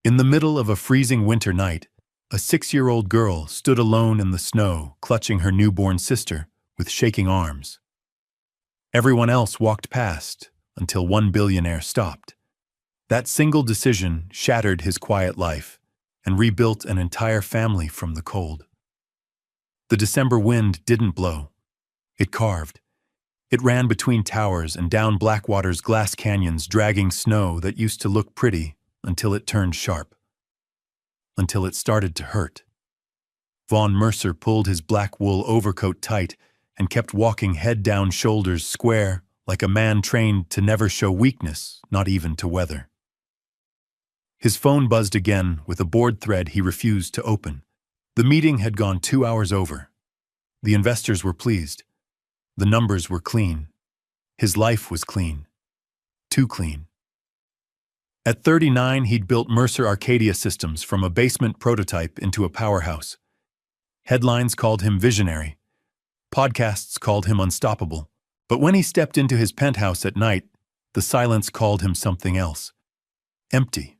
In the middle of a freezing winter night, a 6-year-old girl stood alone in the snow, clutching her newborn sister with shaking arms. Everyone else walked past until one billionaire stopped. That single decision shattered his quiet life and rebuilt an entire family from the cold. The December wind didn't blow. It carved. It ran between towers and down Blackwater's glass canyons, dragging snow that used to look pretty until it turned sharp. Until it started to hurt. Vaughn Mercer pulled his black wool overcoat tight and kept walking head down, shoulders square, like a man trained to never show weakness, not even to weather. His phone buzzed again with a board thread he refused to open. The meeting had gone 2 hours over. The investors were pleased. The numbers were clean. His life was clean. Too clean. At 39, he'd built Mercer Arcadia Systems from a basement prototype into a powerhouse. Headlines called him visionary. Podcasts called him unstoppable. But when he stepped into his penthouse at night, the silence called him something else. Empty.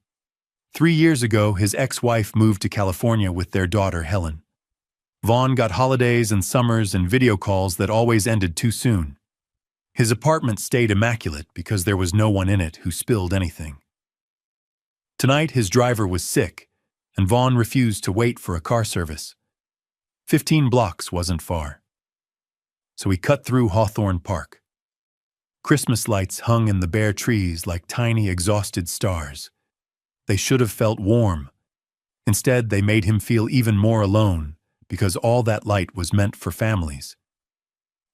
3 years ago, his ex-wife moved to California with their daughter, Helen. Vaughn got holidays and summers and video calls that always ended too soon. His apartment stayed immaculate because there was no one in it who spilled anything. Tonight, his driver was sick, and Vaughn refused to wait for a car service. 15 blocks wasn't far. So he cut through Hawthorne Park. Christmas lights hung in the bare trees like tiny, exhausted stars. They should have felt warm. Instead, they made him feel even more alone, because all that light was meant for families.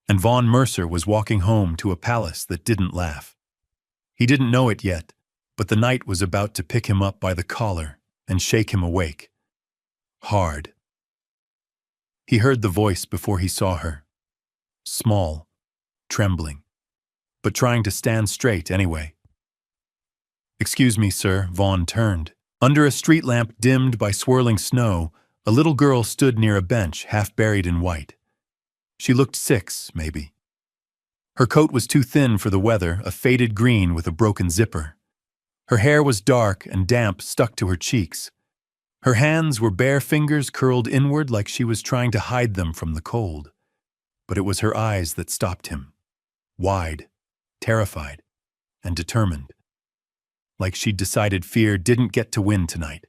And Vaughn Mercer was walking home to a palace that didn't laugh. He didn't know it yet, but the night was about to pick him up by the collar and shake him awake. Hard. He heard the voice before he saw her. Small, trembling, but trying to stand straight anyway. "Excuse me, sir," Vaughn turned. Under a street lamp dimmed by swirling snow, a little girl stood near a bench, half buried in white. She looked 6, maybe. Her coat was too thin for the weather, a faded green with a broken zipper. Her hair was dark and damp, stuck to her cheeks. Her hands were bare fingers curled inward like she was trying to hide them from the cold. But it was her eyes that stopped him. Wide, terrified, and determined. Like she'd decided fear didn't get to win tonight.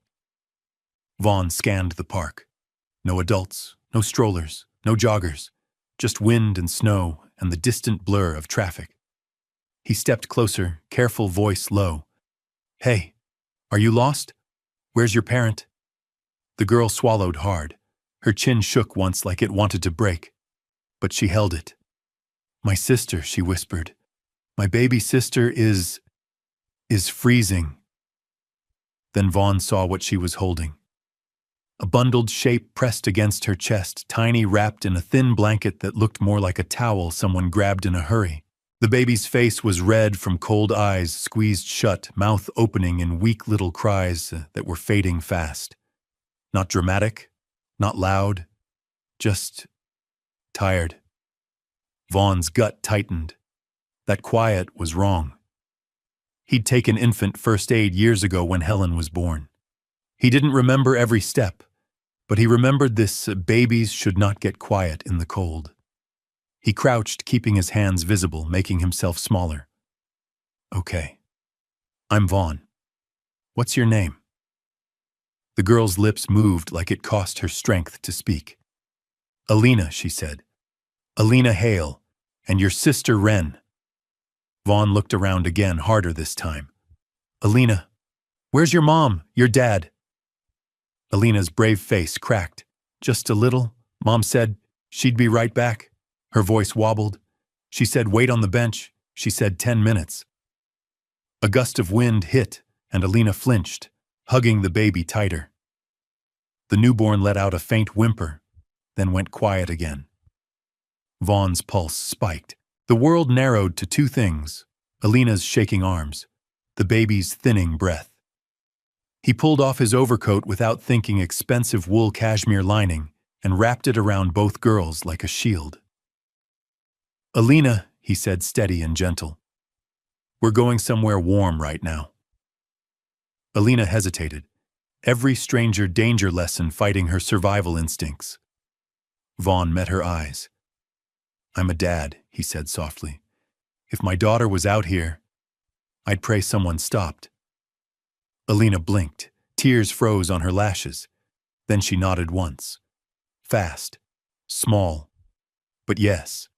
Vaughn scanned the park. No adults, no strollers, no joggers, just wind and snow and the distant blur of traffic. He stepped closer, careful voice low. "Hey, are you lost? Where's your parent?" The girl swallowed hard. Her chin shook once like it wanted to break. But she held it. "My sister," she whispered. "My baby sister is freezing." Then Vaughn saw what she was holding. A bundled shape pressed against her chest, tiny, wrapped in a thin blanket that looked more like a towel someone grabbed in a hurry. The baby's face was red from cold eyes squeezed shut, mouth opening in weak little cries that were fading fast. Not dramatic, not loud, just tired. Vaughn's gut tightened. That quiet was wrong. He'd taken infant first aid years ago when Helen was born. He didn't remember every step, but he remembered this babies should not get quiet in the cold. He crouched, keeping his hands visible, making himself smaller. "Okay. I'm Vaughn. What's your name?" The girl's lips moved like it cost her strength to speak. "Alina," she said. "Alina Hale, and your sister Wren." Vaughn looked around again, harder this time. "Alina, where's your mom, your dad?" Alina's brave face cracked. "Just a little. Mom said she'd be right back." Her voice wobbled. She said, "Wait on the bench." She said 10 minutes. A gust of wind hit, and Alina flinched, hugging the baby tighter. The newborn let out a faint whimper, then went quiet again. Vaughn's pulse spiked. The world narrowed to 2 things: Alina's shaking arms, the baby's thinning breath. He pulled off his overcoat without thinking, expensive wool cashmere lining, and wrapped it around both girls like a shield. "Alina," he said, steady and gentle. "We're going somewhere warm right now." Alina hesitated. every stranger danger lesson fighting her survival instincts. Vaughn met her eyes. "I'm a dad," he said softly. "If my daughter was out here, I'd pray someone stopped." Alina blinked. Tears froze on her lashes. Then she nodded once. Fast. Small. But yes.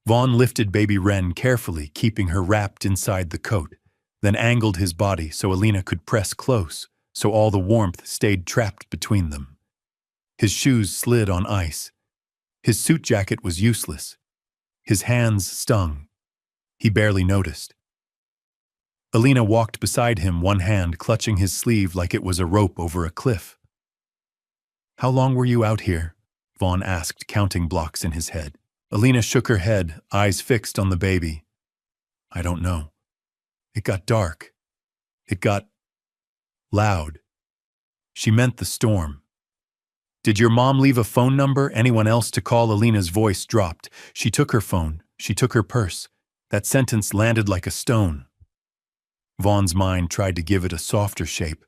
Vaughn lifted baby Wren carefully, keeping her wrapped inside the coat, then angled his body so Alina could press close, so all the warmth stayed trapped between them. His shoes slid on ice. His suit jacket was useless. His hands stung. He barely noticed. Alina walked beside him, one hand clutching his sleeve like it was a rope over a cliff. "How long were you out here?" Vaughn asked, counting blocks in his head. Alina shook her head, eyes fixed on the baby. "I don't know. It got dark. It got loud." She meant the storm. "Did your mom leave a phone number? Anyone else to call?" Alina's voice dropped. She took her phone. She took her purse. That sentence landed like a stone. Vaughn's mind tried to give it a softer shape.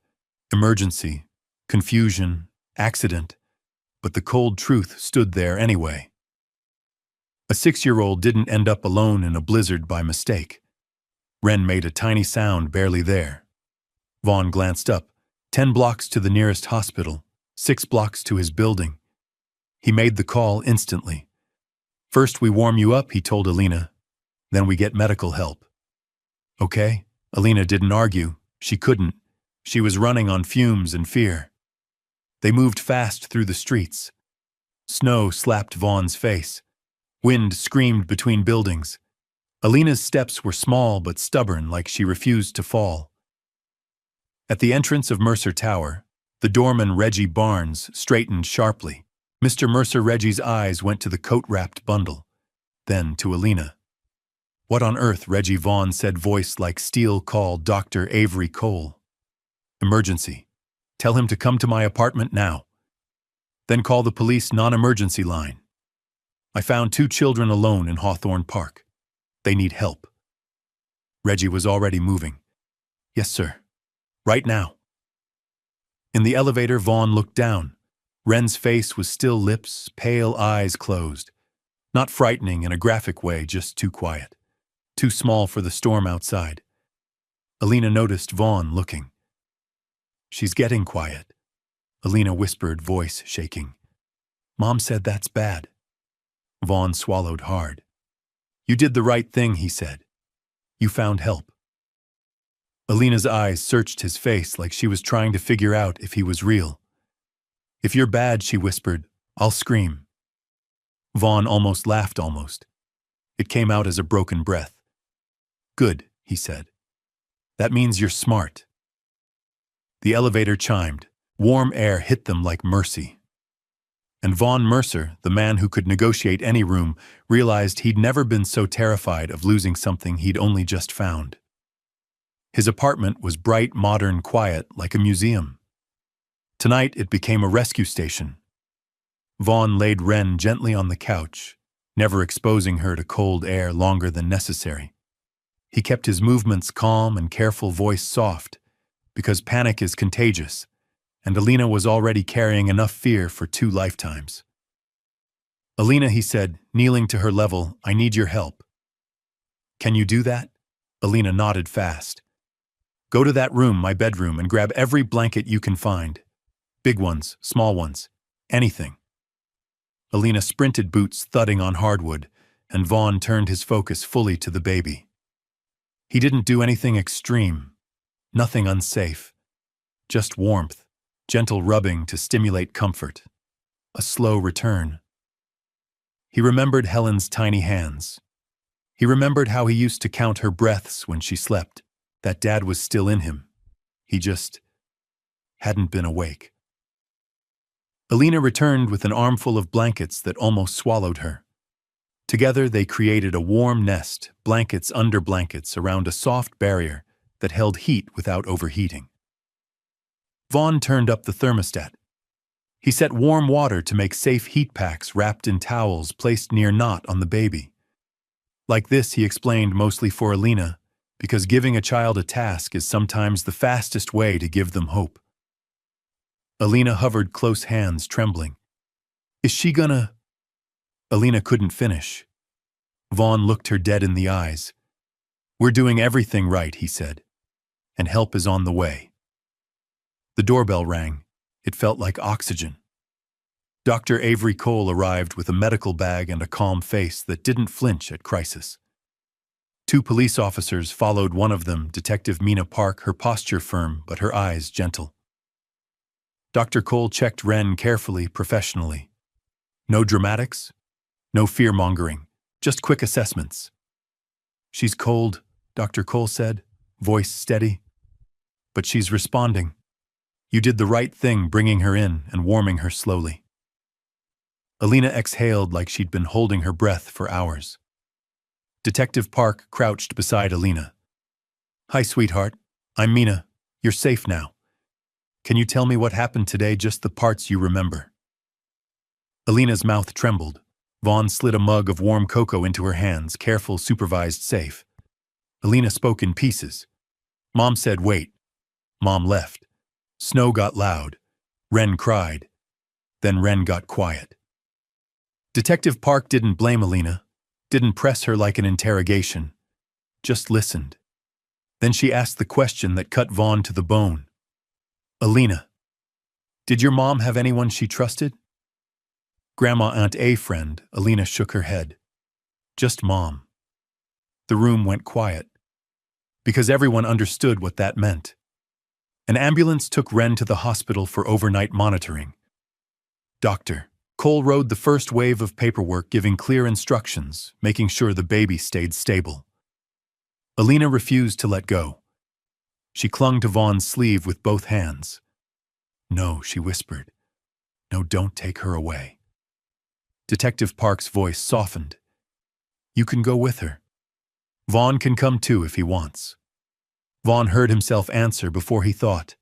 Emergency, confusion, accident. But the cold truth stood there anyway. A 6-year-old didn't end up alone in a blizzard by mistake. Wren made a tiny sound barely there. Vaughn glanced up. 10 blocks to the nearest hospital, 6 blocks to his building. He made the call instantly. "First we warm you up," he told Alina. "Then we get medical help." "Okay?" Alina didn't argue. She couldn't. She was running on fumes and fear. They moved fast through the streets. Snow slapped Vaughn's face. Wind screamed between buildings. Alina's steps were small but stubborn, like she refused to fall. At the entrance of Mercer Tower, the doorman Reggie Barnes straightened sharply. Mr. Mercer Reggie's eyes went to the coat-wrapped bundle, then to Alina. "What on earth?" Reggie Vaughn said, voice like steel. "Call Dr. Avery Cole. Emergency. Tell him to come to my apartment now. Then call the police non-emergency line. I found 2 children alone in Hawthorne Park. They need help." Reggie was already moving. "Yes, sir. Right now." In the elevator, Vaughn looked down. Wren's face was still, lips, pale, eyes closed. Not frightening in a graphic way, just too quiet. Too small for the storm outside. Alina noticed Vaughn looking. "She's getting quiet," Alina whispered, voice shaking. "Mom said that's bad." Vaughn swallowed hard. "You did the right thing," he said. "You found help." Alina's eyes searched his face like she was trying to figure out if he was real. "If you're bad," she whispered, "I'll scream." Vaughn almost laughed, almost. It came out as a broken breath. "Good," he said. "That means you're smart." The elevator chimed. Warm air hit them like mercy. And Vaughn Mercer, the man who could negotiate any room, realized he'd never been so terrified of losing something he'd only just found. His apartment was bright, modern, quiet, like a museum. Tonight it became a rescue station. Vaughn laid Wren gently on the couch, never exposing her to cold air longer than necessary. He kept his movements calm and careful, voice soft, because panic is contagious, and Alina was already carrying enough fear for 2 lifetimes. "Alina," he said, kneeling to her level, "I need your help." "Can you do that?" Alina nodded fast. "Go to that room, my bedroom, and grab every blanket you can find. Big ones, small ones, anything." Alina sprinted, boots thudding on hardwood, and Vaughn turned his focus fully to the baby. He didn't do anything extreme, nothing unsafe, just warmth, gentle rubbing to stimulate comfort, a slow return. He remembered Helen's tiny hands. He remembered how he used to count her breaths when she slept. That dad was still in him. He just hadn't been awake. Alina returned with an armful of blankets that almost swallowed her. Together they created a warm nest, blankets under blankets around a soft barrier that held heat without overheating. Vaughn turned up the thermostat. He set warm water to make safe heat packs wrapped in towels placed near Knot on the baby. Like this, he explained, mostly for Alina, because giving a child a task is sometimes the fastest way to give them hope. Alina hovered close hands, trembling. Is she gonna? Alina couldn't finish. Vaughn looked her dead in the eyes. We're doing everything right, he said, and help is on the way. The doorbell rang. It felt like oxygen. Dr. Avery Cole arrived with a medical bag and a calm face that didn't flinch at crisis. 2 police officers followed, one of them, Detective Mina Park, her posture firm but her eyes gentle. Dr. Cole checked Wren carefully, professionally. No dramatics, no fear-mongering, just quick assessments. She's cold, Dr. Cole said, voice steady. But she's responding. You did the right thing bringing her in and warming her slowly. Alina exhaled like she'd been holding her breath for hours. Detective Park crouched beside Alina. Hi, sweetheart. I'm Mina. You're safe now. Can you tell me what happened today, just the parts you remember? Alina's mouth trembled. Vaughn slid a mug of warm cocoa into her hands, careful, supervised, safe. Alina spoke in pieces. Mom said, wait. Mom left. Snow got loud. Wren cried. Then Wren got quiet. Detective Park didn't blame Alina, didn't press her like an interrogation, just listened. Then she asked the question that cut Vaughn to the bone. Alina, did your mom have anyone she trusted? Grandma, aunt, a friend. Alina shook her head. Just Mom. The room went quiet, because everyone understood what that meant. An ambulance took Wren to the hospital for overnight monitoring. Dr. Cole rode the first wave of paperwork, giving clear instructions, making sure the baby stayed stable. Alina refused to let go. She clung to Vaughn's sleeve with both hands. No, she whispered. No, don't take her away. Detective Park's voice softened. You can go with her. Vaughn can come too if he wants. Vaughn heard himself answer before he thought.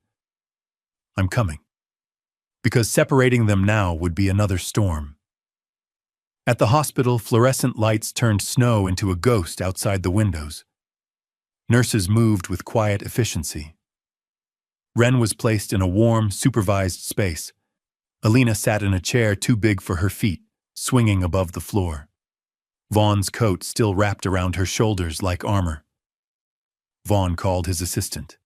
I'm coming. Because separating them now would be another storm. At the hospital, fluorescent lights turned snow into a ghost outside the windows. Nurses moved with quiet efficiency. Wren was placed in a warm, supervised space. Alina sat in a chair too big for her feet, swinging above the floor. Vaughn's coat still wrapped around her shoulders like armor. Vaughn called his assistant.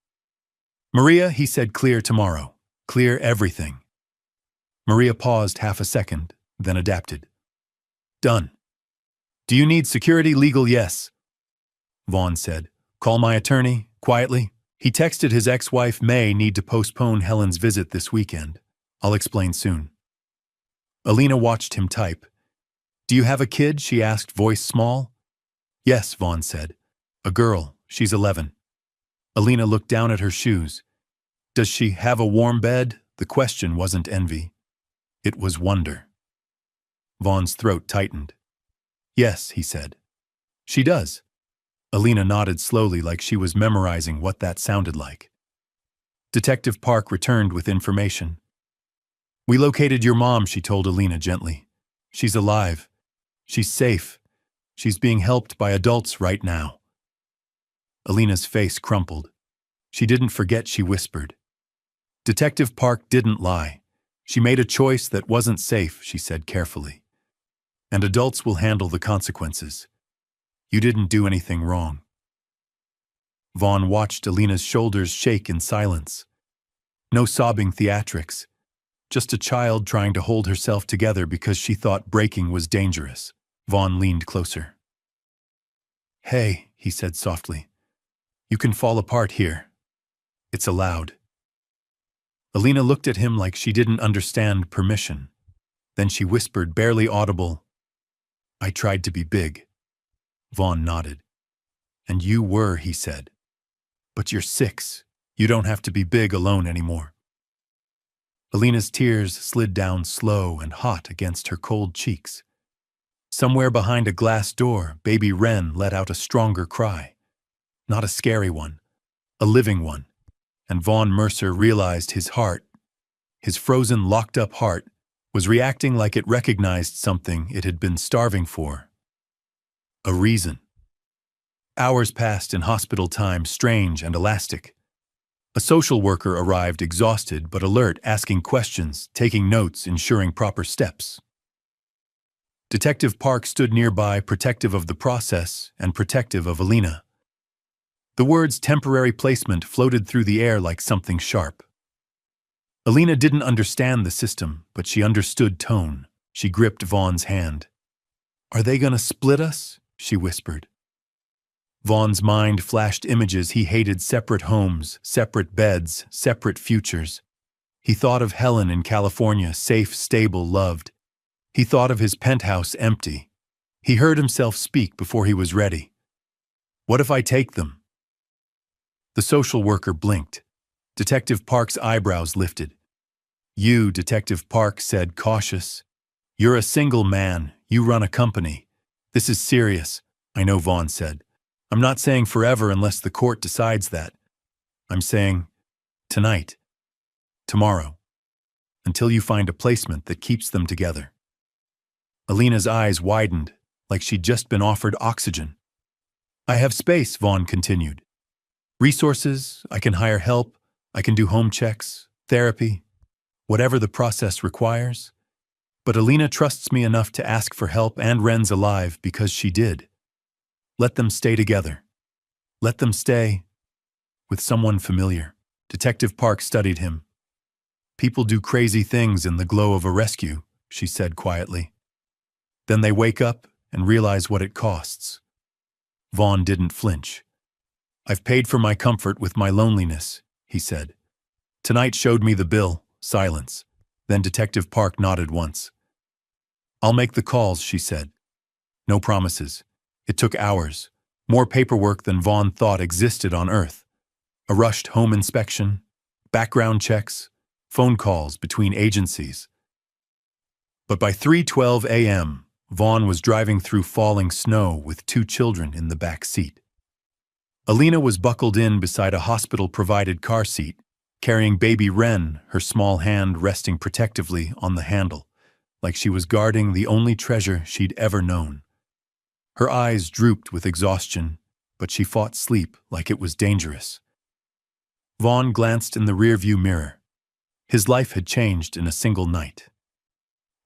Maria, he said, clear tomorrow. Clear everything. Maria paused half a second, then adapted. Done. Do you need security? Legal? Yes. Vaughn said. Call my attorney, quietly. He texted his ex-wife may need to postpone Helen's visit this weekend. I'll explain soon. Alina watched him type. Do you have a kid? She asked, voice small. Yes, Vaughn said. A girl. She's 11. Alina looked down at her shoes. Does she have a warm bed? The question wasn't envy. It was wonder. Vaughn's throat tightened. Yes, he said. She does. Alina nodded slowly like she was memorizing what that sounded like. Detective Park returned with information. We located your mom, she told Alina gently. She's alive. She's safe. She's being helped by adults right now. Alina's face crumpled. She didn't forget, she whispered. Detective Park didn't lie. She made a choice that wasn't safe, she said carefully. And adults will handle the consequences. You didn't do anything wrong. Vaughn watched Alina's shoulders shake in silence. No sobbing theatrics. Just a child trying to hold herself together because she thought breaking was dangerous. Vaughn leaned closer. Hey, he said softly. You can fall apart here. It's allowed. Alina looked at him like she didn't understand permission. Then she whispered, barely audible, I tried to be big. Vaughn nodded. And you were, he said. But you're 6. You don't have to be big alone anymore. Alina's tears slid down slow and hot against her cold cheeks. Somewhere behind a glass door, baby Wren let out a stronger cry. Not a scary one, a living one. And Vaughn Mercer realized his heart, his frozen, locked-up heart, was reacting like it recognized something it had been starving for. A reason. Hours passed in hospital time, strange and elastic. A social worker arrived exhausted but alert, asking questions, taking notes, ensuring proper steps. Detective Park stood nearby, protective of the process and protective of Alina. The words temporary placement floated through the air like something sharp. Alina didn't understand the system, but she understood tone. She gripped Vaughn's hand. "Are they gonna split us?" she whispered. Vaughn's mind flashed images he hated: separate homes, separate beds, separate futures. He thought of Helen in California, safe, stable, loved. He thought of his penthouse empty. He heard himself speak before he was ready. "What if I take them?" The social worker blinked. Detective Park's eyebrows lifted. "You," Detective Park said, cautious. "You're a single man. You run a company. This is serious." "I know," Vaughn said. "I'm not saying forever unless the court decides that. I'm saying tonight, tomorrow, until you find a placement that keeps them together." Alina's eyes widened, like she'd just been offered oxygen. "I have space," Vaughn continued. "Resources, I can hire help, I can do home checks, therapy, whatever the process requires. But Alina trusts me enough to ask for help, and Ren's alive because she did. Let them stay together. Let them stay with someone familiar." Detective Park studied him. "People do crazy things in the glow of a rescue," she said quietly. "Then they wake up and realize what it costs." Vaughn didn't flinch. "I've paid for my comfort with my loneliness," he said. "Tonight showed me the bill." Silence. Then Detective Park nodded once. "I'll make the calls," she said. No promises. It took hours. More paperwork than Vaughn thought existed on Earth. A rushed home inspection, background checks, phone calls between agencies. But by 3:12 a.m., Vaughn was driving through falling snow with 2 children in the back seat. Alina was buckled in beside a hospital-provided car seat, carrying baby Ren, her small hand resting protectively on the handle, like she was guarding the only treasure she'd ever known. Her eyes drooped with exhaustion, but she fought sleep like it was dangerous. Vaughn glanced in the rearview mirror. His life had changed in a single night.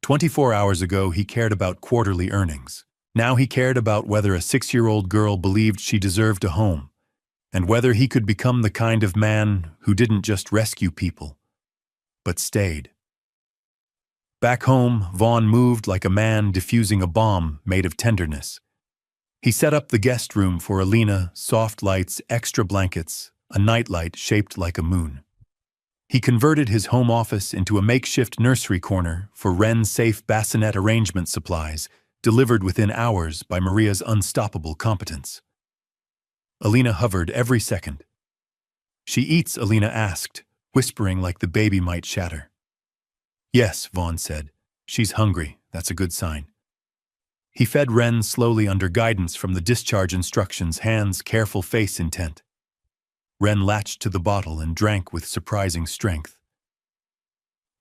24 hours ago, he cared about quarterly earnings. Now he cared about whether a 6-year-old girl believed she deserved a home, and whether he could become the kind of man who didn't just rescue people, but stayed. Back home, Vaughn moved like a man defusing a bomb made of tenderness. He set up the guest room for Alina, soft lights, extra blankets, a nightlight shaped like a moon. He converted his home office into a makeshift nursery corner for Ren's safe bassinet arrangement supplies, delivered within hours by Maria's unstoppable competence. Alina hovered every second. "She eats?" Alina asked, whispering like the baby might shatter. "Yes," Vaughn said. "She's hungry. That's a good sign." He fed Ren slowly under guidance from the discharge instructions, hands, careful, face intent. Ren latched to the bottle and drank with surprising strength.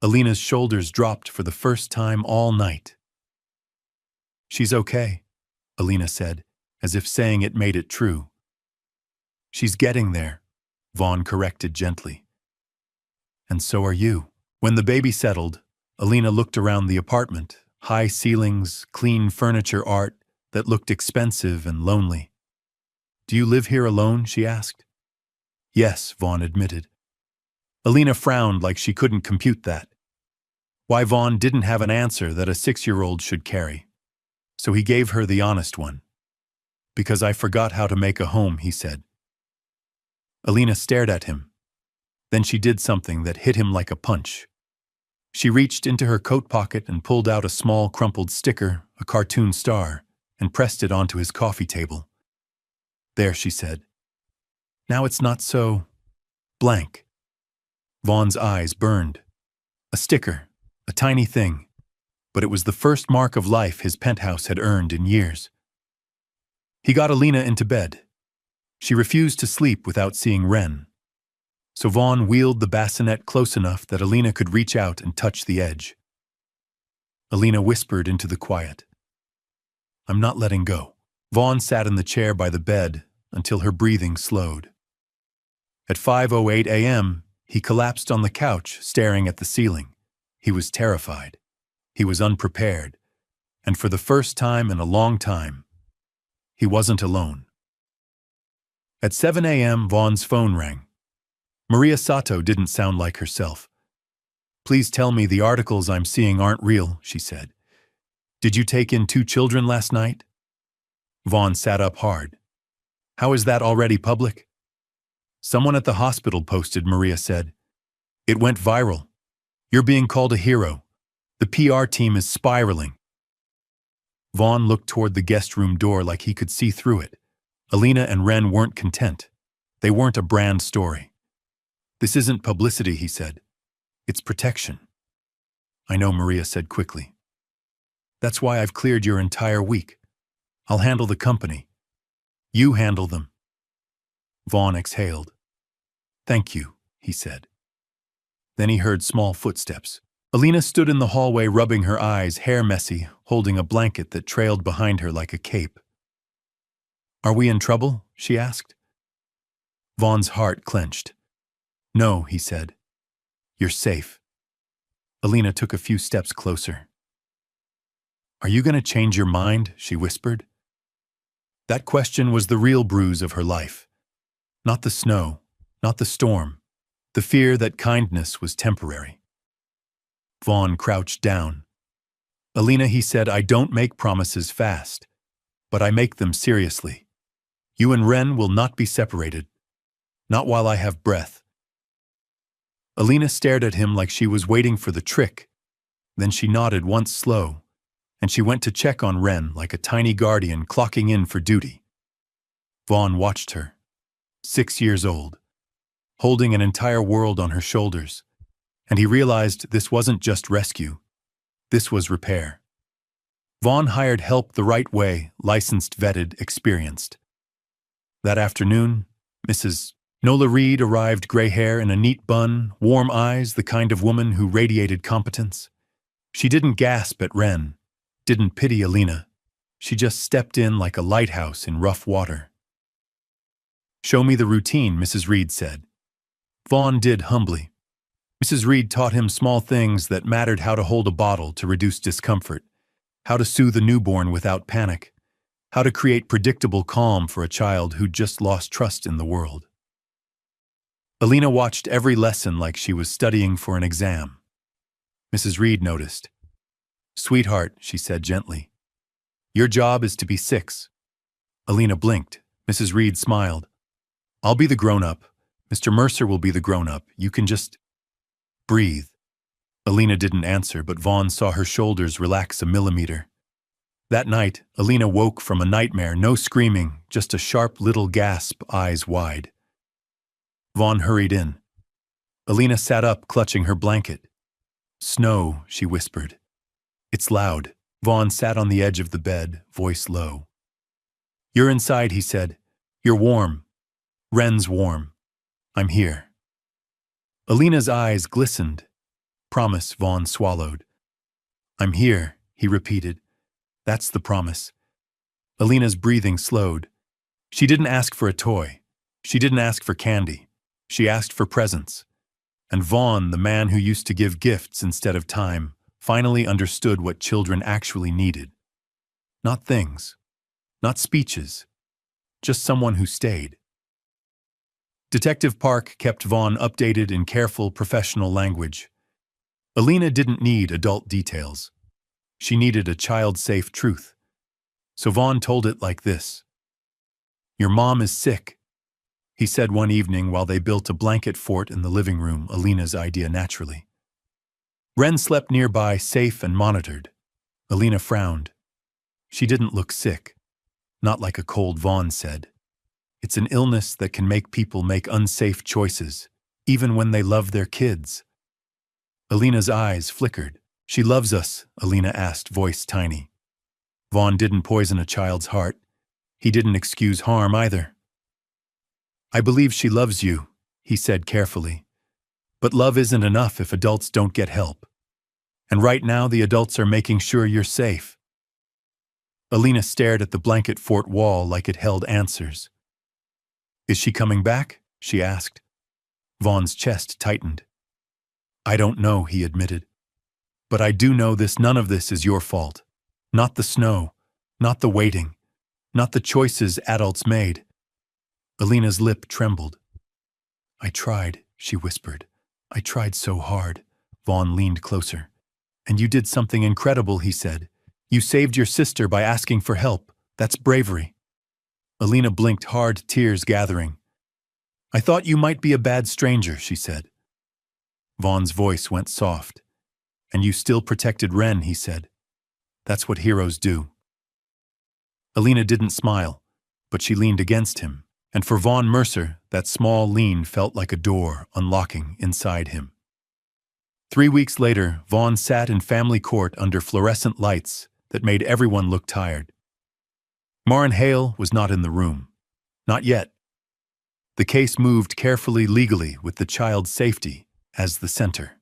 Alina's shoulders dropped for the first time all night. "She's okay," Alina said, as if saying it made it true. "She's getting there," Vaughn corrected gently. "And so are you." When the baby settled, Alina looked around the apartment, high ceilings, clean furniture, art that looked expensive and lonely. "Do you live here alone?" she asked. "Yes," Vaughn admitted. Alina frowned like she couldn't compute that. Why, Vaughn didn't have an answer that a 6-year-old should carry. So he gave her the honest one. "Because I forgot how to make a home," he said. Alina stared at him. Then she did something that hit him like a punch. She reached into her coat pocket and pulled out a small crumpled sticker, a cartoon star, and pressed it onto his coffee table. "There," she said. "Now it's not so blank." Vaughn's eyes burned. A sticker, a tiny thing, but it was the first mark of life his penthouse had earned in years. He got Alina into bed. She refused to sleep without seeing Ren. So Vaughn wheeled the bassinet close enough that Alina could reach out and touch the edge. Alina whispered into the quiet. "I'm not letting go." Vaughn sat in the chair by the bed until her breathing slowed. At 5:08 a.m., he collapsed on the couch, staring at the ceiling. He was terrified. He was unprepared. And for the first time in a long time, he wasn't alone. At 7 a.m., Vaughn's phone rang. Maria Sato didn't sound like herself. "Please tell me the articles I'm seeing aren't real," she said. "Did you take in 2 children last night?" Vaughn sat up hard. "How is that already public?" "Someone at the hospital posted," Maria said. "It went viral. You're being called a hero. The PR team is spiraling." Vaughn looked toward the guest room door like he could see through it. Alina and Ren weren't content. They weren't a brand story. "This isn't publicity," he said. "It's protection." "I know," Maria said quickly. "That's why I've cleared your entire week. I'll handle the company. You handle them." Vaughn exhaled. "Thank you," he said. Then he heard small footsteps. Alina stood in the hallway rubbing her eyes, hair messy, holding a blanket that trailed behind her like a cape. "Are we in trouble?" she asked. Vaughn's heart clenched. "No," he said. "You're safe." Alina took a few steps closer. "Are you going to change your mind?" she whispered. That question was the real bruise of her life. Not the snow, not the storm, the fear that kindness was temporary. Vaughn crouched down. "Alina," he said, "I don't make promises fast, but I make them seriously. You and Ren will not be separated. Not while I have breath." Alina stared at him like she was waiting for the trick. Then she nodded once slow, and she went to check on Ren like a tiny guardian clocking in for duty. Vaughn watched her, 6 years old, holding an entire world on her shoulders, and he realized this wasn't just rescue. This was repair. Vaughn hired help the right way, licensed, vetted, experienced. That afternoon, Mrs. Nola Reed arrived, gray hair in a neat bun, warm eyes, the kind of woman who radiated competence. She didn't gasp at Ren, didn't pity Alina. She just stepped in like a lighthouse in rough water. "Show me the routine," Mrs. Reed said. Vaughn did humbly. Mrs. Reed taught him small things that mattered: how to hold a bottle to reduce discomfort, how to soothe a newborn without panic, how to create predictable calm for a child who'd just lost trust in the world. Alina watched every lesson like she was studying for an exam. Mrs. Reed noticed. "Sweetheart," she said gently, "your job is to be 6. Alina blinked. Mrs. Reed smiled. "I'll be the grown-up. Mr. Mercer will be the grown-up. You can just breathe." Alina didn't answer, but Vaughn saw her shoulders relax a millimeter. That night, Alina woke from a nightmare, no screaming, just a sharp little gasp, eyes wide. Vaughn hurried in. Alina sat up, clutching her blanket. "Snow," she whispered. "It's loud." Vaughn sat on the edge of the bed, voice low. "You're inside," he said. "You're warm. Ren's warm. I'm here." Alina's eyes glistened. "Promise," Vaughn swallowed. "I'm here," he repeated. "That's the promise." Alina's breathing slowed. She didn't ask for a toy. She didn't ask for candy. She asked for presence. And Vaughn, the man who used to give gifts instead of time, finally understood what children actually needed. Not things. Not speeches. Just someone who stayed. Detective Park kept Vaughn updated in careful, professional language. Alina didn't need adult details. She needed a child-safe truth. So Vaughn told it like this. "Your mom is sick," he said one evening while they built a blanket fort in the living room, Alina's idea naturally. Ren slept nearby, safe and monitored. Alina frowned. She didn't look sick. Not like a cold, Vaughn said. It's an illness that can make people make unsafe choices, even when they love their kids. Alina's eyes flickered. "She loves us," Alina asked, voice tiny. Vaughn didn't poison a child's heart. He didn't excuse harm either. "I believe she loves you," he said carefully. "But love isn't enough if adults don't get help. And right now the adults are making sure you're safe." Alina stared at the blanket fort wall like it held answers. "Is she coming back?" she asked. Vaughn's chest tightened. I don't know, he admitted. But I do know none of this is your fault. Not the snow, not the waiting, not the choices adults made. Alina's lip trembled. I tried, she whispered. I tried so hard. Vaughn leaned closer. And you did something incredible, he said. You saved your sister by asking for help. That's bravery. Alina blinked hard, tears gathering. I thought you might be a bad stranger, she said. Vaughn's voice went soft. And you still protected Wren, he said. That's what heroes do. Alina didn't smile, but she leaned against him, and for Vaughn Mercer, that small lean felt like a door unlocking inside him. 3 weeks later, Vaughn sat in family court under fluorescent lights that made everyone look tired. Maren Hale was not in the room. Not yet. The case moved carefully legally with the child's safety as the center.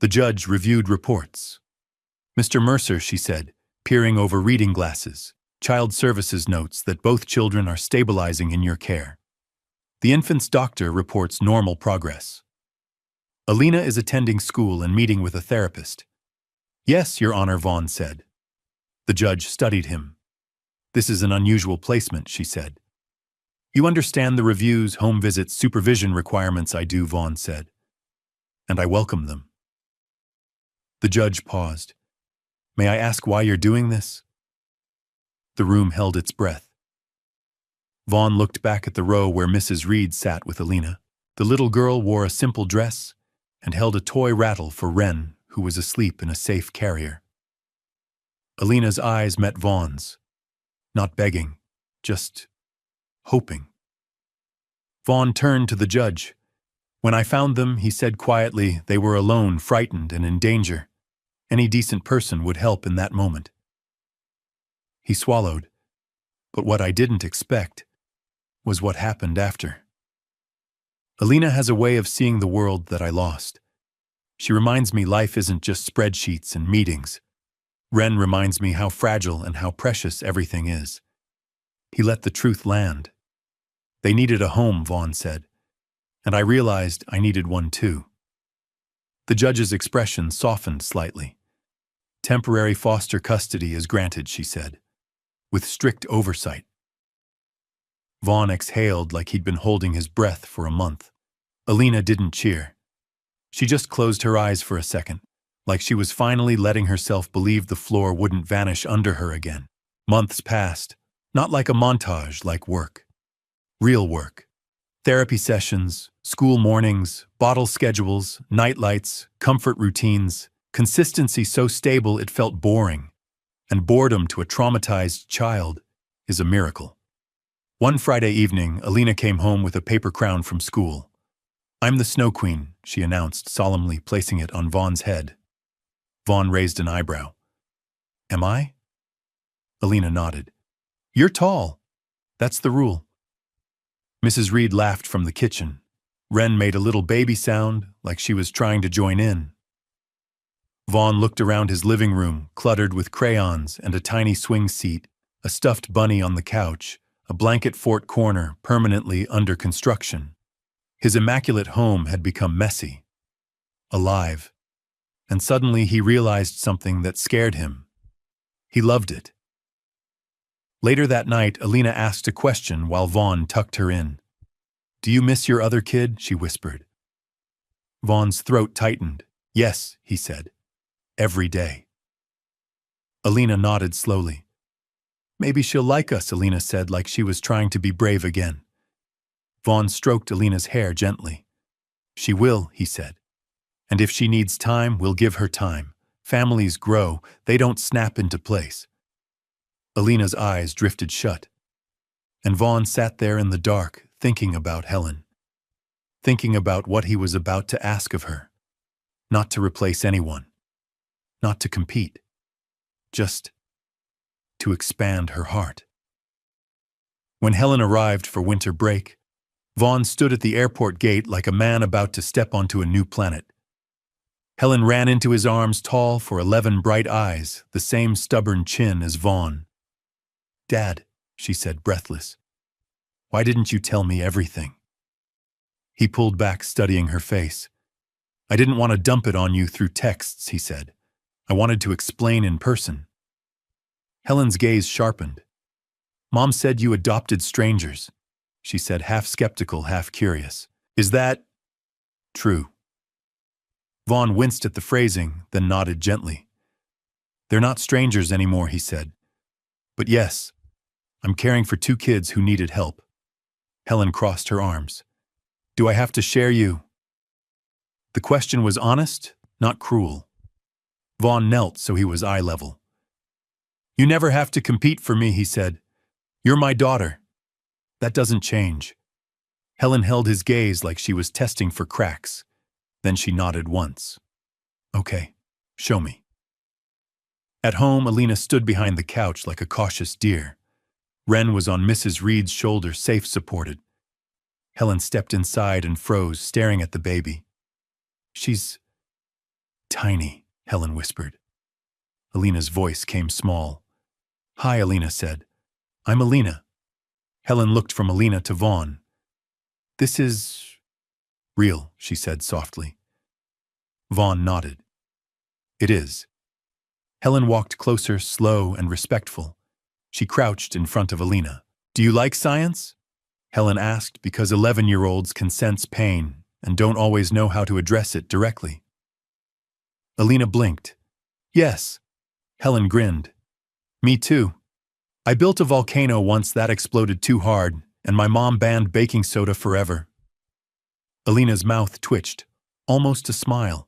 The judge reviewed reports. Mr. Mercer, she said, peering over reading glasses, Child Services notes that both children are stabilizing in your care. The infant's doctor reports normal progress. Alina is attending school and meeting with a therapist. Yes, Your Honor, Vaughn said. The judge studied him. This is an unusual placement, she said. You understand the reviews, home visits, supervision requirements I do, Vaughn said. And I welcome them. The judge paused. May I ask why you're doing this? The room held its breath. Vaughn looked back at the row where Mrs. Reed sat with Alina. The little girl wore a simple dress and held a toy rattle for Wren, who was asleep in a safe carrier. Alina's eyes met Vaughn's. Not begging, just hoping. Vaughn turned to the judge. When I found them, he said quietly, they were alone, frightened, and in danger. Any decent person would help in that moment. He swallowed, but what I didn't expect was what happened after. Alina has a way of seeing the world that I lost. She reminds me life isn't just spreadsheets and meetings. Wren reminds me how fragile and how precious everything is. He let the truth land. They needed a home, Vaughn said, and I realized I needed one too. The judge's expression softened slightly. Temporary foster custody is granted, she said, with strict oversight. Vaughn exhaled like he'd been holding his breath for a month. Alina didn't cheer. She just closed her eyes for a second, like she was finally letting herself believe the floor wouldn't vanish under her again. Months passed, not like a montage, like work. Real work. Therapy sessions, school mornings, bottle schedules, nightlights, comfort routines, consistency so stable it felt boring. And boredom to a traumatized child is a miracle. One Friday evening, Alina came home with a paper crown from school. I'm the Snow Queen, she announced, solemnly placing it on Vaughn's head. Vaughn raised an eyebrow. Am I? Alina nodded. You're tall. That's the rule. Mrs. Reed laughed from the kitchen. Wren made a little baby sound, like she was trying to join in. Vaughn looked around his living room, cluttered with crayons and a tiny swing seat, a stuffed bunny on the couch, a blanket fort corner permanently under construction. His immaculate home had become messy, alive, and suddenly he realized something that scared him. He loved it. Later that night, Alina asked a question while Vaughn tucked her in. Do you miss your other kid? She whispered. Vaughn's throat tightened. Yes, he said. Every day. Alina nodded slowly. Maybe she'll like us, Alina said, like she was trying to be brave again. Vaughn stroked Alina's hair gently. She will, he said. And if she needs time, we'll give her time. Families grow, they don't snap into place. Alina's eyes drifted shut. And Vaughn sat there in the dark, thinking about Helen. Thinking about what he was about to ask of her. Not to replace anyone. Not to compete. Just to expand her heart. When Helen arrived for winter break, Vaughn stood at the airport gate like a man about to step onto a new planet. Helen ran into his arms, tall for 11 bright eyes, the same stubborn chin as Vaughn. Dad, she said, breathless. Why didn't you tell me everything? He pulled back, studying her face. I didn't want to dump it on you through texts, he said. I wanted to explain in person. Helen's gaze sharpened. Mom said you adopted strangers, she said, half skeptical, half curious. Is that true? Vaughn winced at the phrasing, then nodded gently. They're not strangers anymore, he said. But yes, I'm caring for 2 kids who needed help. Helen crossed her arms. Do I have to share you? The question was honest, not cruel. Vaughn knelt so he was eye level. You never have to compete for me, he said. You're my daughter. That doesn't change. Helen held his gaze like she was testing for cracks. Then she nodded once. Okay, show me. At home, Alina stood behind the couch like a cautious deer. Wren was on Mrs. Reed's shoulder, safe supported. Helen stepped inside and froze, staring at the baby. She's tiny, Helen whispered. Alina's voice came small. Hi, Alina said. I'm Alina. Helen looked from Alina to Vaughn. This is real, she said softly. Vaughn nodded. It is. Helen walked closer, slow and respectful. She crouched in front of Alina. Do you like science? Helen asked, because 11-year-olds can sense pain and don't always know how to address it directly. Alina blinked. Yes. Helen grinned. Me too. I built a volcano once that exploded too hard, and my mom banned baking soda forever. Alina's mouth twitched, almost a smile.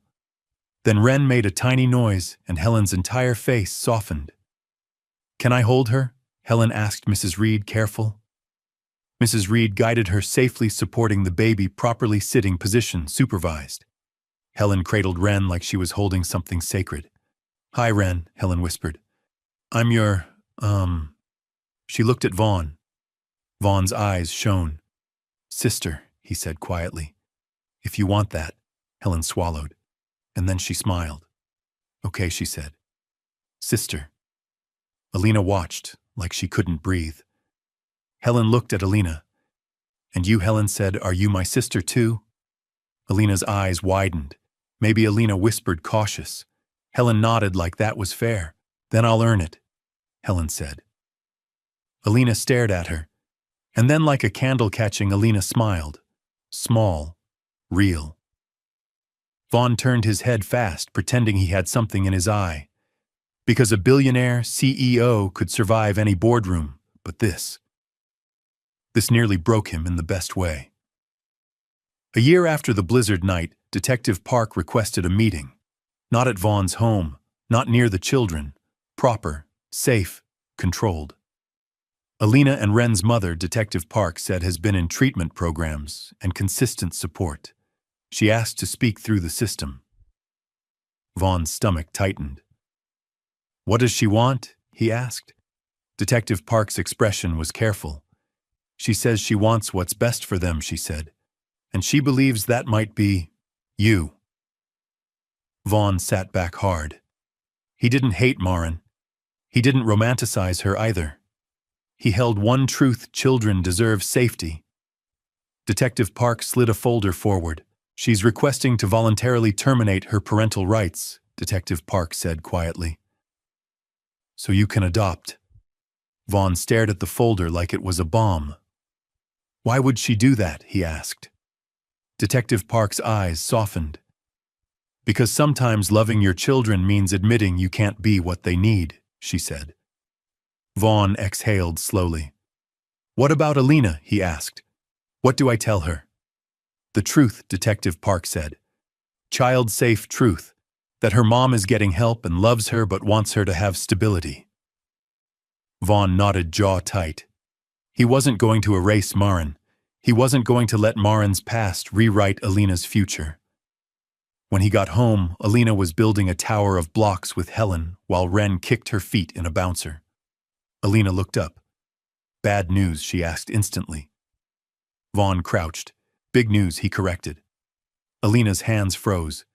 Then Wren made a tiny noise, and Helen's entire face softened. Can I hold her? Helen asked Mrs. Reed, careful. Mrs. Reed guided her, safely supporting the baby, properly sitting position, supervised. Helen cradled Wren like she was holding something sacred. Hi, Wren, Helen whispered. I'm your, She looked at Vaughn. Vaughn's eyes shone. Sister, he said quietly. If you want that, Helen swallowed. And then she smiled. Okay, she said. Sister. Alina watched, like she couldn't breathe. Helen looked at Alina. And you, Helen said, are you my sister too? Alina's eyes widened. Maybe Alina whispered, cautious. Helen nodded like that was fair. Then I'll earn it, Helen said. Alina stared at her. And then, like a candle catching, Alina smiled. Small. Real. Vaughn turned his head fast, pretending he had something in his eye. Because a billionaire CEO could survive any boardroom, but this nearly broke him in the best way. A year after the blizzard night, Detective Park requested a meeting. Not at Vaughn's home, not near the children. Proper, safe, controlled. Alina and Wren's mother, Detective Park said, has been in treatment programs and consistent support. She asked to speak through the system. Vaughn's stomach tightened. What does she want? He asked. Detective Park's expression was careful. She says she wants what's best for them, she said. And she believes that might be you. Vaughn sat back hard. He didn't hate Maren. He didn't romanticize her either. He held one truth: children deserve safety. Detective Park slid a folder forward. She's requesting to voluntarily terminate her parental rights, Detective Park said quietly. So you can adopt. Vaughn stared at the folder like it was a bomb. Why would she do that? He asked. Detective Park's eyes softened. Because sometimes loving your children means admitting you can't be what they need, she said. Vaughn exhaled slowly. What about Alina? He asked. What do I tell her? The truth, Detective Park said. Child-safe truth. That her mom is getting help and loves her but wants her to have stability. Vaughn nodded, jaw tight. He wasn't going to erase Maren. He wasn't going to let Maren's past rewrite Alina's future. When he got home, Alina was building a tower of blocks with Helen while Wren kicked her feet in a bouncer. Alina looked up. Bad news, she asked instantly. Vaughn crouched. Big news, he corrected. Alina's hands froze.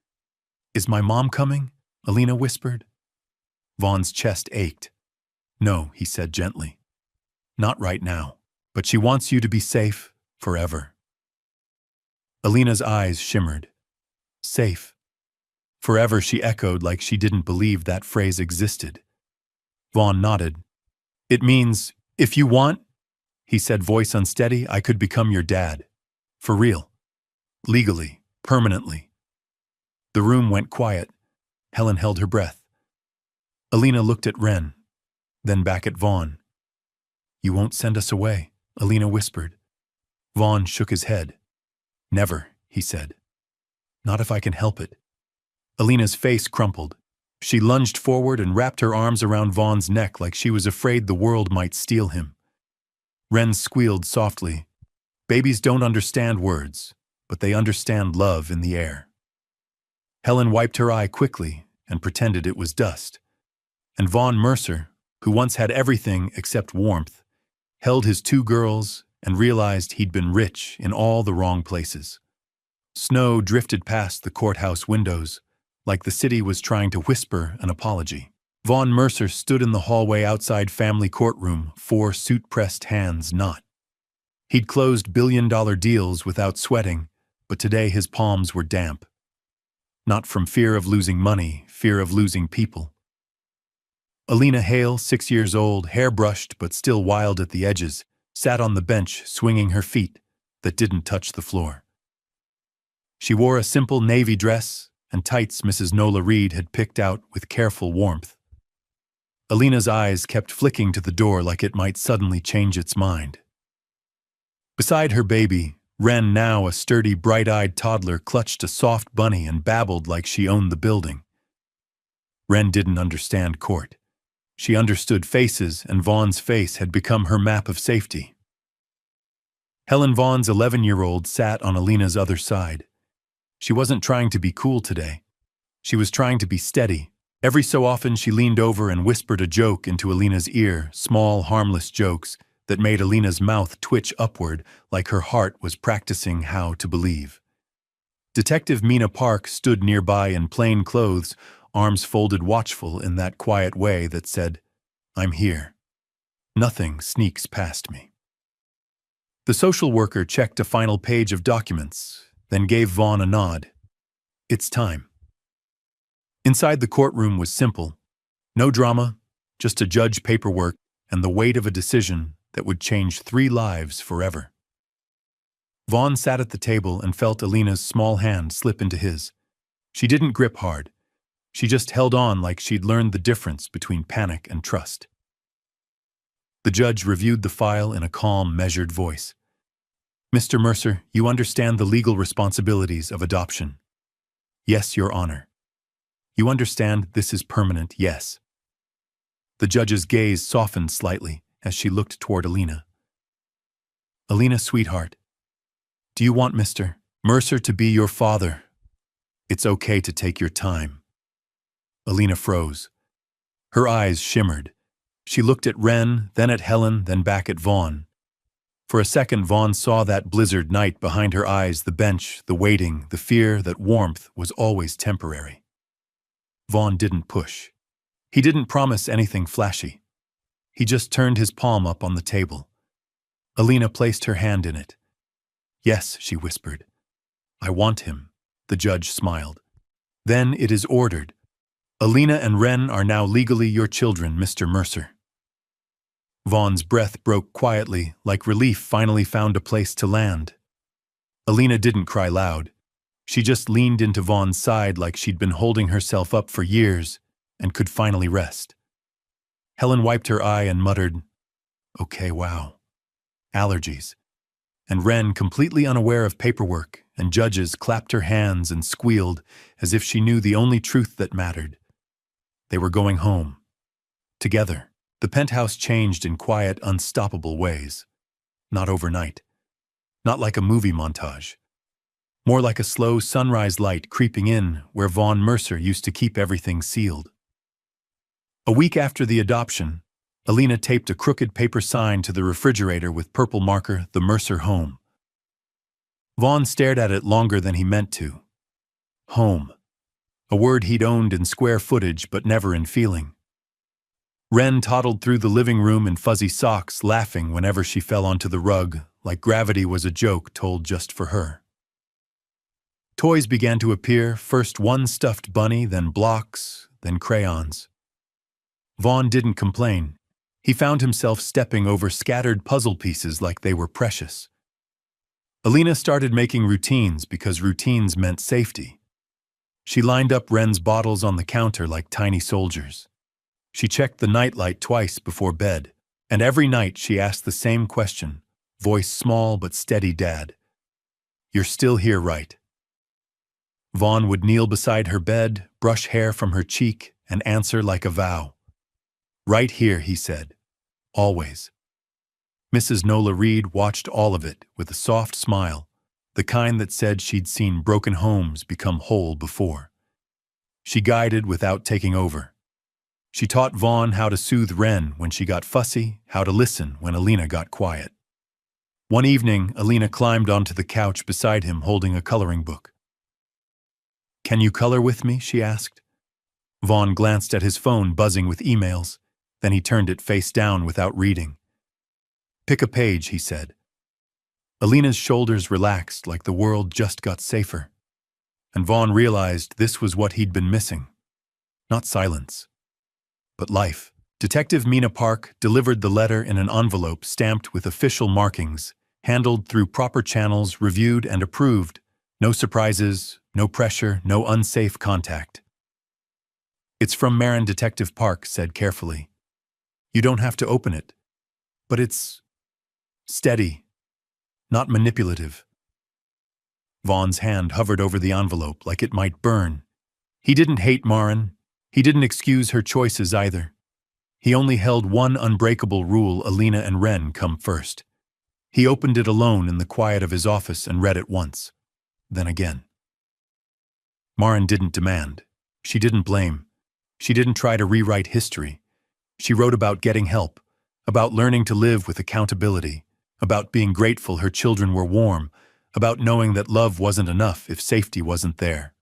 Is my mom coming? Alina whispered. Vaughn's chest ached. No, he said gently. Not right now, but she wants you to be safe forever. Alina's eyes shimmered. Safe. Forever, she echoed like she didn't believe that phrase existed. Vaughn nodded. It means, if you want, he said, voice unsteady, I could become your dad. For real. Legally. Permanently. The room went quiet. Helen held her breath. Alina looked at Wren, then back at Vaughn. You won't send us away, Alina whispered. Vaughn shook his head. Never, he said. Not if I can help it. Alina's face crumpled. She lunged forward and wrapped her arms around Vaughn's neck like she was afraid the world might steal him. Wren squealed softly. Babies don't understand words, but they understand love in the air. Helen wiped her eye quickly and pretended it was dust. And Vaughn Mercer, who once had everything except warmth, held his two girls and realized he'd been rich in all the wrong places. Snow drifted past the courthouse windows, like the city was trying to whisper an apology. Vaughn Mercer stood in the hallway outside family courtroom, four suit-pressed hands knot. He'd closed billion-dollar deals without sweating, but today his palms were damp. Not from fear of losing money, fear of losing people. Alina Hale, 6 years old, hair-brushed but still wild at the edges, sat on the bench swinging her feet that didn't touch the floor. She wore a simple navy dress and tights Mrs. Nola Reed had picked out with careful warmth. Alina's eyes kept flicking to the door like it might suddenly change its mind. Beside her baby, Wren, now a sturdy, bright-eyed toddler, clutched a soft bunny and babbled like she owned the building. Wren didn't understand court. She understood faces, and Vaughn's face had become her map of safety. Helen Vaughn's 11-year-old sat on Alina's other side. She wasn't trying to be cool today. She was trying to be steady. Every so often she leaned over and whispered a joke into Alina's ear, small, harmless jokes that made Alina's mouth twitch upward like her heart was practicing how to believe. Detective Mina Park stood nearby in plain clothes, arms folded watchful in that quiet way that said, I'm here. Nothing sneaks past me. The social worker checked a final page of documents, then gave Vaughn a nod. It's time. Inside the courtroom was simple. No drama, just a judge, paperwork, and the weight of a decision that would change 3 lives forever. Vaughn sat at the table and felt Alina's small hand slip into his. She didn't grip hard. She just held on like she'd learned the difference between panic and trust. The judge reviewed the file in a calm, measured voice. Mr. Mercer, you understand the legal responsibilities of adoption. Yes, Your Honor. You understand this is permanent, yes. The judge's gaze softened slightly as she looked toward Alina. Alina, sweetheart, do you want Mr. Mercer to be your father? It's okay to take your time. Alina froze. Her eyes shimmered. She looked at Wren, then at Helen, then back at Vaughn. For a second, Vaughn saw that blizzard night behind her eyes, the bench, the waiting, the fear that warmth was always temporary. Vaughn didn't push. He didn't promise anything flashy. He just turned his palm up on the table. Alina placed her hand in it. Yes, she whispered. I want him. The judge smiled. Then it is ordered. Alina and Wren are now legally your children, Mr. Mercer. Vaughn's breath broke quietly, like relief finally found a place to land. Alina didn't cry loud. She just leaned into Vaughn's side like she'd been holding herself up for years and could finally rest. Helen wiped her eye and muttered, Okay, wow. Allergies. And Wren, completely unaware of paperwork and judges, clapped her hands and squealed as if she knew the only truth that mattered. They were going home. Together. The penthouse changed in quiet, unstoppable ways. Not overnight. Not like a movie montage. More like a slow sunrise light creeping in where Vaughn Mercer used to keep everything sealed. A week after the adoption, Alina taped a crooked paper sign to the refrigerator with purple marker, The Mercer Home. Vaughn stared at it longer than he meant to. Home. A word he'd owned in square footage but never in feeling. Wren toddled through the living room in fuzzy socks, laughing whenever she fell onto the rug, like gravity was a joke told just for her. Toys began to appear, first one stuffed bunny, then blocks, then crayons. Vaughn didn't complain. He found himself stepping over scattered puzzle pieces like they were precious. Alina started making routines because routines meant safety. She lined up Wren's bottles on the counter like tiny soldiers. She checked the nightlight twice before bed, and every night she asked the same question, voice small but steady, Dad. You're still here, right? Vaughn would kneel beside her bed, brush hair from her cheek, and answer like a vow. Right here, he said. Always. Mrs. Nola Reed watched all of it with a soft smile, the kind that said she'd seen broken homes become whole before. She guided without taking over. She taught Vaughn how to soothe Wren when she got fussy, how to listen when Alina got quiet. One evening, Alina climbed onto the couch beside him holding a coloring book. Can you color with me? She asked. Vaughn glanced at his phone buzzing with emails. Then he turned it face down without reading. Pick a page, he said. Alina's shoulders relaxed like the world just got safer. And Vaughn realized this was what he'd been missing. Not silence, but life. Detective Mina Park delivered the letter in an envelope stamped with official markings, handled through proper channels, reviewed and approved. No surprises, no pressure, no unsafe contact. It's from Marin, Detective Park said carefully. You don't have to open it, but it's steady, not manipulative. Vaughn's hand hovered over the envelope like it might burn. He didn't hate Marin. He didn't excuse her choices either. He only held one unbreakable rule: Alina and Wren come first. He opened it alone in the quiet of his office and read it once, then again. Marin didn't demand. She didn't blame. She didn't try to rewrite history. She wrote about getting help, about learning to live with accountability, about being grateful her children were warm, about knowing that love wasn't enough if safety wasn't there.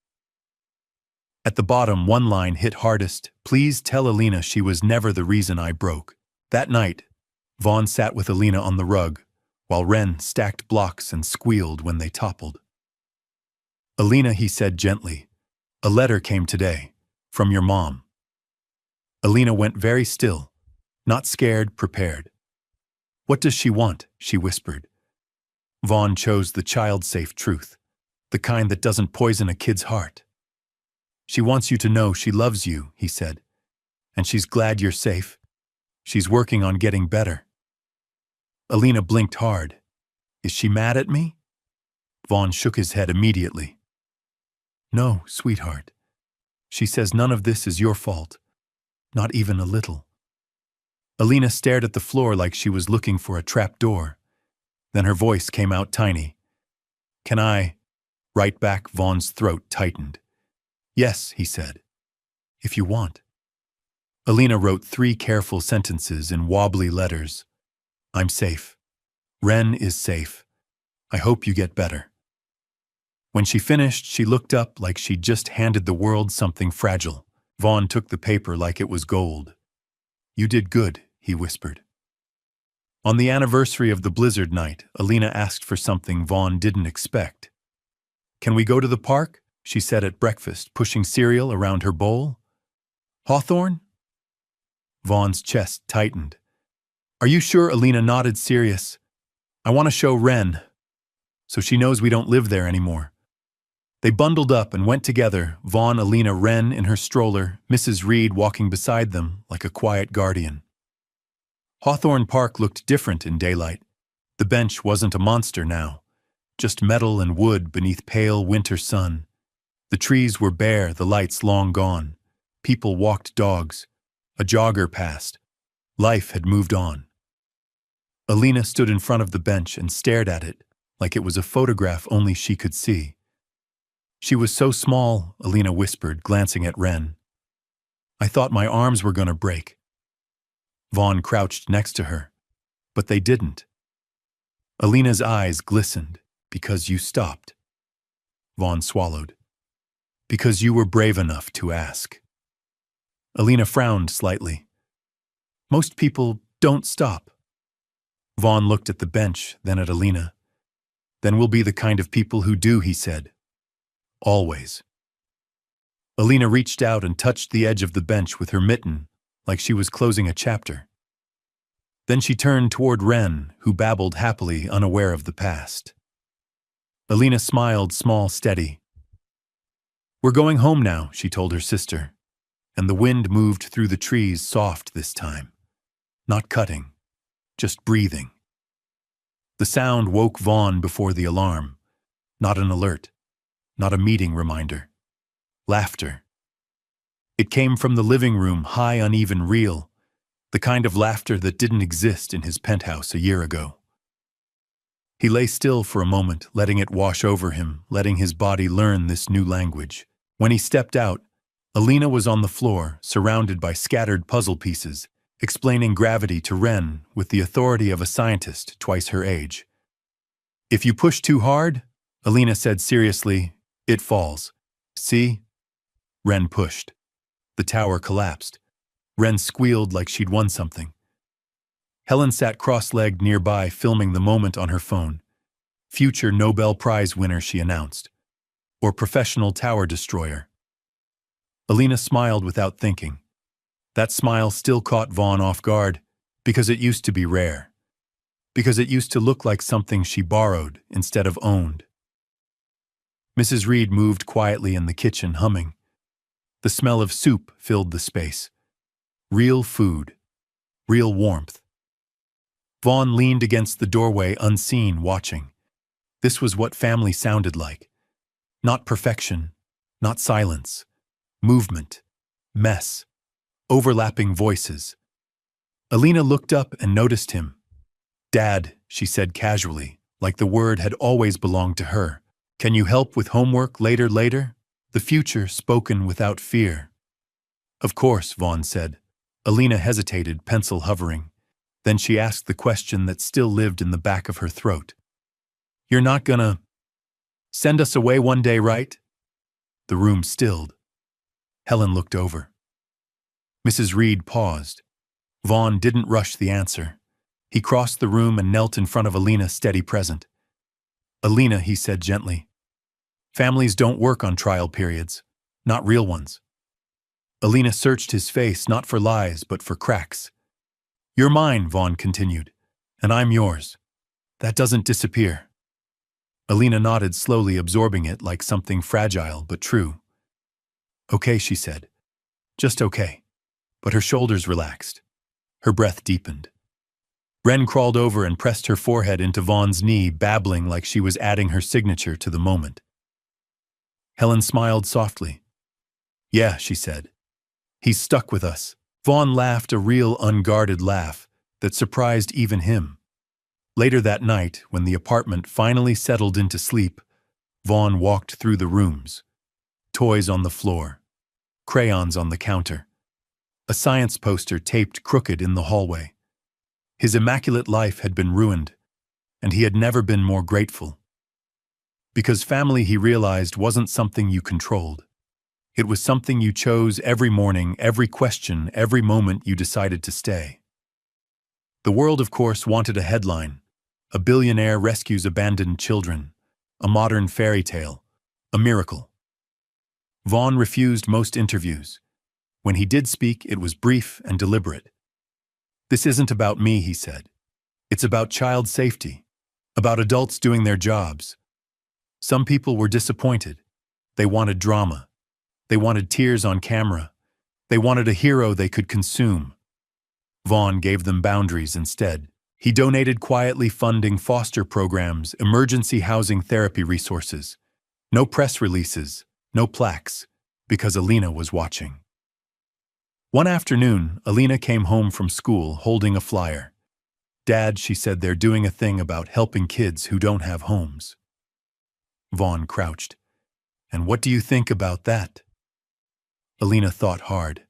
At the bottom, one line hit hardest: please tell Alina she was never the reason I broke. That night, Vaughn sat with Alina on the rug, while Wren stacked blocks and squealed when they toppled. Alina, he said gently, a letter came today, from your mom. Alina went very still, not scared, prepared. What does she want? She whispered. Vaughn chose the child-safe truth, the kind that doesn't poison a kid's heart. She wants you to know she loves you, he said, and she's glad you're safe. She's working on getting better. Alina blinked hard. Is she mad at me? Vaughn shook his head immediately. No, sweetheart. She says none of this is your fault. Not even a little. Alina stared at the floor like she was looking for a trap door. Then her voice came out tiny. Can I? Right back. Vaughn's throat tightened. Yes, he said. If you want. Alina wrote 3 careful sentences in wobbly letters. I'm safe. Wren is safe. I hope you get better. When she finished, she looked up like she'd just handed the world something fragile. Vaughn took the paper like it was gold. You did good, he whispered. On the anniversary of the blizzard night, Alina asked for something Vaughn didn't expect. Can we go to the park? She said at breakfast, pushing cereal around her bowl. Hawthorne? Vaughn's chest tightened. Are you sure? Alina nodded, serious. I want to show Wren, so she knows we don't live there anymore. They bundled up and went together, Vaughn, Alina, Wren in her stroller, Mrs. Reed walking beside them like a quiet guardian. Hawthorne Park looked different in daylight. The bench wasn't a monster now, just metal and wood beneath pale winter sun. The trees were bare, the lights long gone. People walked dogs. A jogger passed. Life had moved on. Alina stood in front of the bench and stared at it like it was a photograph only she could see. She was so small, Alina whispered, glancing at Wren. I thought my arms were going to break. Vaughn crouched next to her, but they didn't. Alina's eyes glistened. Because you stopped. Vaughn swallowed. Because you were brave enough to ask. Alina frowned slightly. Most people don't stop. Vaughn looked at the bench, then at Alina. Then we'll be the kind of people who do, he said. Always. Alina reached out and touched the edge of the bench with her mitten, like she was closing a chapter. Then she turned toward Ren, who babbled happily, unaware of the past. Alina smiled, small, steady. "We're going home now," she told her sister, and the wind moved through the trees, soft this time. Not cutting, just breathing. The sound woke Vaughn before the alarm. Not an alert, not a meeting reminder. Laughter. It came from the living room, high, uneven, real, the kind of laughter that didn't exist in his penthouse a year ago. He lay still for a moment, letting it wash over him, letting his body learn this new language. When he stepped out, Alina was on the floor, surrounded by scattered puzzle pieces, explaining gravity to Ren with the authority of a scientist twice her age. "If you push too hard," Alina said seriously, "it falls. See?" Ren pushed. The tower collapsed. Ren squealed like she'd won something. Helen sat cross-legged nearby, filming the moment on her phone. "Future Nobel Prize winner," she announced. "Or professional tower destroyer." Alina smiled without thinking. That smile still caught Vaughn off guard, because it used to be rare. Because it used to look like something she borrowed instead of owned. Mrs. Reed moved quietly in the kitchen, humming. The smell of soup filled the space. Real food. Real warmth. Vaughn leaned against the doorway, unseen, watching. This was what family sounded like. Not perfection, not silence. Movement. Mess. Overlapping voices. Alina looked up and noticed him. "Dad," she said casually, like the word had always belonged to her. "Can you help with homework later? The future spoken without fear. "Of course," Vaughn said. Alina hesitated, pencil hovering. Then she asked the question that still lived in the back of her throat. "You're not gonna send us away one day, right?" The room stilled. Helen looked over. Mrs. Reed paused. Vaughn didn't rush the answer. He crossed the room and knelt in front of Alina, steady present. "Alina," he said gently, "families don't work on trial periods, not real ones." Alina searched his face, not for lies, but for cracks. "You're mine," Vaughn continued, "and I'm yours. That doesn't disappear." Alina nodded slowly, absorbing it like something fragile but true. "Okay," she said. "Just okay." But her shoulders relaxed. Her breath deepened. Ren crawled over and pressed her forehead into Vaughn's knee, babbling like she was adding her signature to the moment. Helen smiled softly. "Yeah," she said. "He's stuck with us." Vaughn laughed, a real, unguarded laugh that surprised even him. Later that night, when the apartment finally settled into sleep, Vaughn walked through the rooms. Toys on the floor. Crayons on the counter. A science poster taped crooked in the hallway. His immaculate life had been ruined, and he had never been more grateful. Because family, he realized, wasn't something you controlled. It was something you chose every morning, every question, every moment you decided to stay. The world, of course, wanted a headline. A billionaire rescues abandoned children. A modern fairy tale. A miracle. Vaughn refused most interviews. When he did speak, it was brief and deliberate. "This isn't about me," he said. "It's about child safety. About adults doing their jobs." Some people were disappointed. They wanted drama. They wanted tears on camera. They wanted a hero they could consume. Vaughn gave them boundaries instead. He donated quietly, funding foster programs, emergency housing, therapy resources. No press releases, no plaques, because Alina was watching. One afternoon, Alina came home from school holding a flyer. "Dad," she said, "they're doing a thing about helping kids who don't have homes." Vaughn crouched. "And what do you think about that?" Alina thought hard.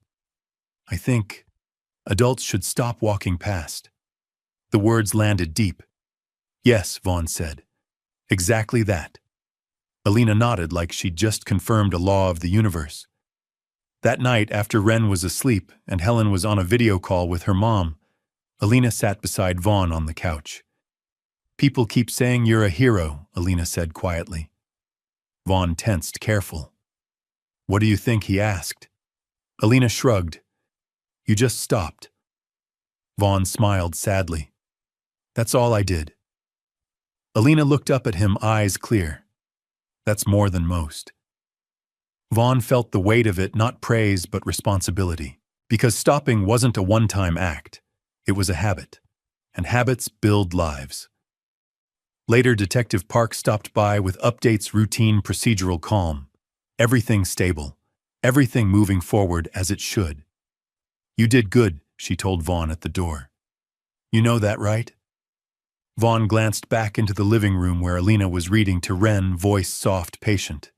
"I think adults should stop walking past." The words landed deep. "Yes," Vaughn said. "Exactly that." Alina nodded like she'd just confirmed a law of the universe. That night, after Ren was asleep and Helen was on a video call with her mom, Alina sat beside Vaughn on the couch. "People keep saying you're a hero," Alina said quietly. Vaughn tensed, careful. What do you think? He asked. Alina shrugged. You just stopped. Vaughn smiled sadly. That's all I did. Alina looked up at him, eyes clear. That's more than most. Vaughn felt the weight of it, not praise but responsibility. Because stopping wasn't a one-time act. It was a habit. And habits build lives. Later, Detective Park stopped by with updates, routine, procedural calm. Everything stable. Everything moving forward as it should. You did good, she told Vaughn at the door. You know that, right? Vaughn glanced back into the living room where Alina was reading to Ren, voice soft, patient.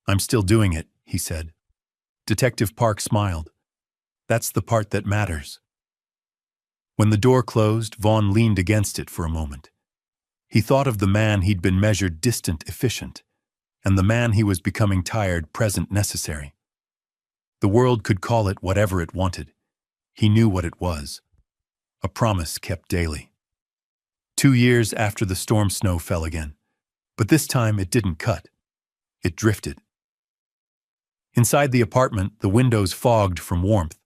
I'm still doing it, he said. Detective Park smiled. That's the part that matters. When the door closed, Vaughn leaned against it for a moment. He thought of the man he'd been measured distant, efficient, and the man he was becoming tired, present, necessary. The world could call it whatever it wanted. He knew what it was. A promise kept daily. 2 years after the storm, snow fell again. But this time it didn't cut. It drifted. Inside the apartment, the windows fogged from warmth.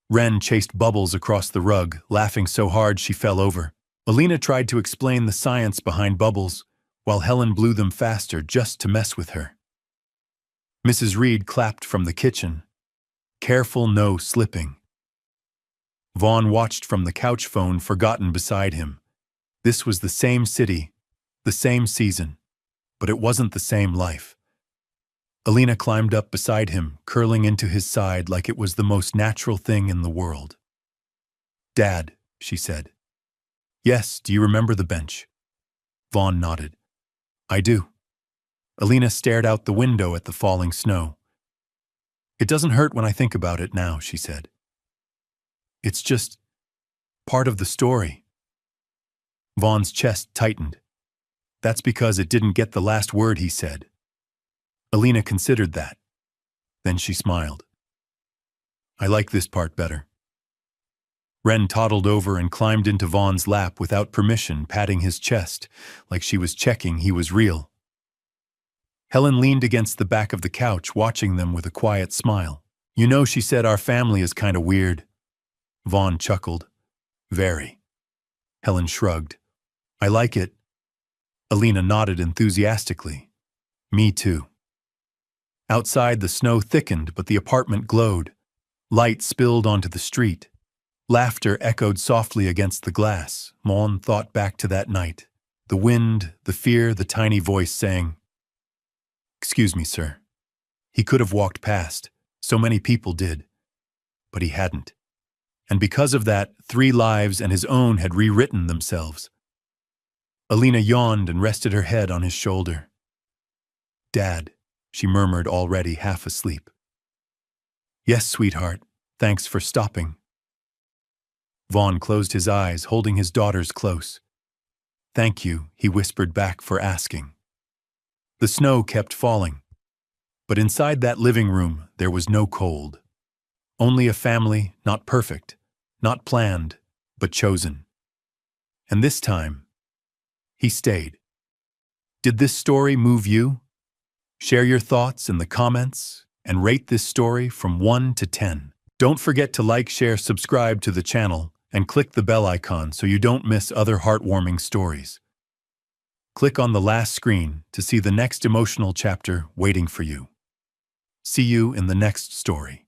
Ren chased Bubbles across the rug, laughing so hard she fell over. Alina tried to explain the science behind Bubbles, while Helen blew them faster just to mess with her. Mrs. Reed clapped from the kitchen. Careful, no slipping. Vaughn watched from the couch phone, forgotten beside him. This was the same city, the same season, but it wasn't the same life. Alina climbed up beside him, curling into his side like it was the most natural thing in the world. Dad, she said. Yes, do you remember the bench? Vaughn nodded. I do. Alina stared out the window at the falling snow. It doesn't hurt when I think about it now, she said. It's just part of the story. Vaughn's chest tightened. That's because it didn't get the last word, he said. Alina considered that. Then she smiled. I like this part better. Ren toddled over and climbed into Vaughn's lap without permission, patting his chest, like she was checking he was real. Helen leaned against the back of the couch, watching them with a quiet smile. You know, she said, our family is kind of weird. Vaughn chuckled. Very. Helen shrugged. I like it. Alina nodded enthusiastically. Me too. Outside, the snow thickened, but the apartment glowed. Light spilled onto the street. Laughter echoed softly against the glass. Vaughn thought back to that night. The wind, the fear, the tiny voice saying, Excuse me, sir. He could have walked past. So many people did. But he hadn't. And because of that, 3 lives and his own had rewritten themselves. Alina yawned and rested her head on his shoulder. Dad, she murmured, already half asleep. Yes, sweetheart. Thanks for stopping. Vaughn closed his eyes, holding his daughters close. Thank you, he whispered back, for asking. The snow kept falling. But inside that living room, there was no cold. Only a family, not perfect, not planned, but chosen. And this time, he stayed. Did this story move you? Share your thoughts in the comments and rate this story from 1 to 10. Don't forget to like, share, subscribe to the channel, and click the bell icon so you don't miss other heartwarming stories. Click on the last screen to see the next emotional chapter waiting for you. See you in the next story.